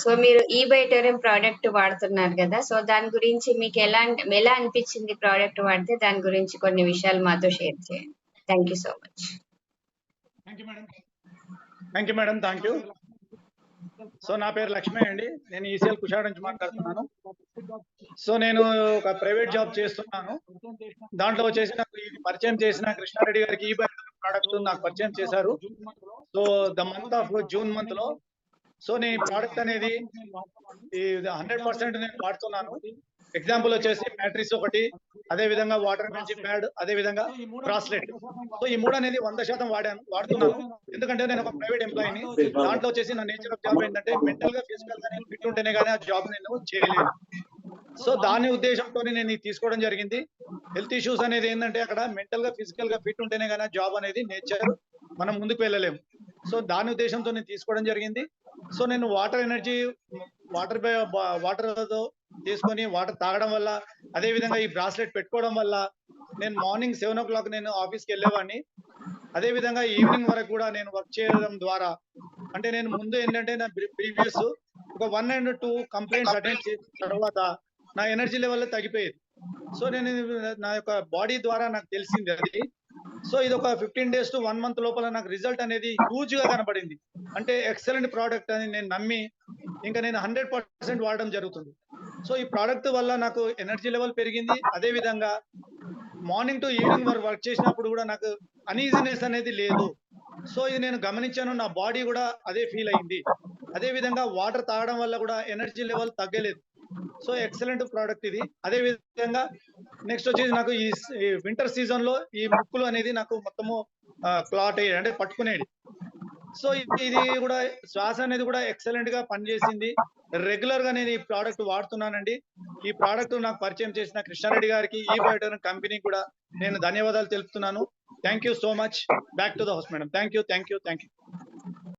So మీరు ఈ బయోటోరియం product వాడుతున్నారు గదా! సో దాని గురించి మీకు ఎలా అనిపిచ్చింది ప్రోడక్ట్ వాడితే? దాని గురించి కొన్ని విషయాలు మాతో షేర్ చేయండి. Thank you so much. Thank you madam. Thank you madam. Thank you. So నా పేరు లక్ష్మి అండి. నేను ఈసీఎల్ కుషాడ నుంచి మాట్లాడుతున్నాను. సో నేను ఒక ప్రైవేట్ జాబ్ చేస్తున్నాను. దాంట్లో వచ్చేసి నాకు ఇది పరిచయం చేసిన కృష్ణారెడ్డి గారికి ఈ ప్రోడక్ట్ నాకు పరిచయం చేశారు. So the month of June month లో సో నేను ప్రోడక్ట్ అనేది 100% నేను వాడుతున్నాను. ఎగ్జాంపుల్ వచ్చేసి మ్యాట్రిక్స్ ఒకటి, అదే విధంగా వాటర్ బెంచ్ ప్యాడ్, అదే విధంగా బ్రాస్లెట్. సో ఈ మూడు అనేది 100% వాడుతున్నాను. ఎందుకంటే నేను ఒక ప్రైవేట్ ఎంప్లాయీని. దాంట్లో వచ్చేసి నా నేచర్ ఆఫ్ జాబ్ ఏంటంటే మెంటల్ గా ఫిజికల్ గా నేను ఫిట్ ఉంటేనే కానీ ఆ జాబ్ నేను చేయలేను. సో దాని ఉద్దేశంతో నేను ఇది తీసుకోవడం జరిగింది. హెల్త్ ఇష్యూస్ అనేది ఏంటంటే అక్కడ మెంటల్ గా ఫిజికల్ గా ఫిట్ ఉంటేనే కానీ జాబ్ అనేది నేచర్ మనం ముందుకు వెళ్ళలేము. సో దాని ఉద్దేశంతో నేను తీసుకోవడం జరిగింది. సో నేను వాటర్ తో తీసుకొని వాటర్ తాగడం వల్ల, అదే విధంగా ఈ బ్రాస్లెట్ పెట్టుకోవడం వల్ల నేను మార్నింగ్ 7 o'clock నేను ఆఫీస్కి వెళ్ళేవాడిని. అదే విధంగా ఈవినింగ్ వరకు కూడా నేను వర్క్ చేయడం ద్వారా, అంటే నేను ముందు ఏంటంటే నా ప్రీవియస్ ఒక 1 and 2 కంప్లైంట్స్ అటెండ్ చేసిన తర్వాత నా ఎనర్జీ లెవెల్ తగ్గిపోయేది. సో నేను నా యొక్క బాడీ ద్వారా నాకు తెలిసింది అది. సో ఇది ఒక 15 days to 1 month లోపల నాకు రిజల్ట్ అనేది హ్యూజ్ గా కనబడింది. అంటే ఎక్సలెంట్ ప్రోడక్ట్ అని నేను నమ్మి ఇంకా నేను 100% వాడడం జరుగుతుంది. సో ఈ ప్రోడక్ట్ వల్ల నాకు ఎనర్జీ లెవెల్ పెరిగింది. అదే విధంగా మార్నింగ్ టు ఈవినింగ్ వరకు వర్క్ చేసినప్పుడు కూడా నాకు అనీజినెస్ అనేది లేదు. సో ఇది నేను గమనించాను. నా బాడీ కూడా అదే ఫీల్ అయింది. అదే విధంగా వాటర్ తాగడం వల్ల కూడా ఎనర్జీ లెవెల్ తగ్గలేదు. సో ఎక్సలెంట్ ప్రోడక్ట్ ఇది. అదే విధంగా నెక్స్ట్ వచ్చేసి నాకు ఈ వింటర్ సీజన్ లో ఈ ముక్కులు అనేది నాకు మొత్తము క్లాట్ అయ్యేది, అంటే పట్టుకునేది. సో ఇది కూడా శ్వాస అనేది కూడా ఎక్సలెంట్ గా పనిచేసింది. రెగ్యులర్ గా నేను ఈ ప్రోడక్ట్ వాడుతున్నానండి. ఈ ప్రోడక్ట్ నాకు పరిచయం చేసిన కృష్ణారెడ్డి గారికి, ఈ బయోటోరియం కంపెనీ కూడా నేను ధన్యవాదాలు తెలుపుతున్నాను. Thank you so much. Back to the house madam. Thank you.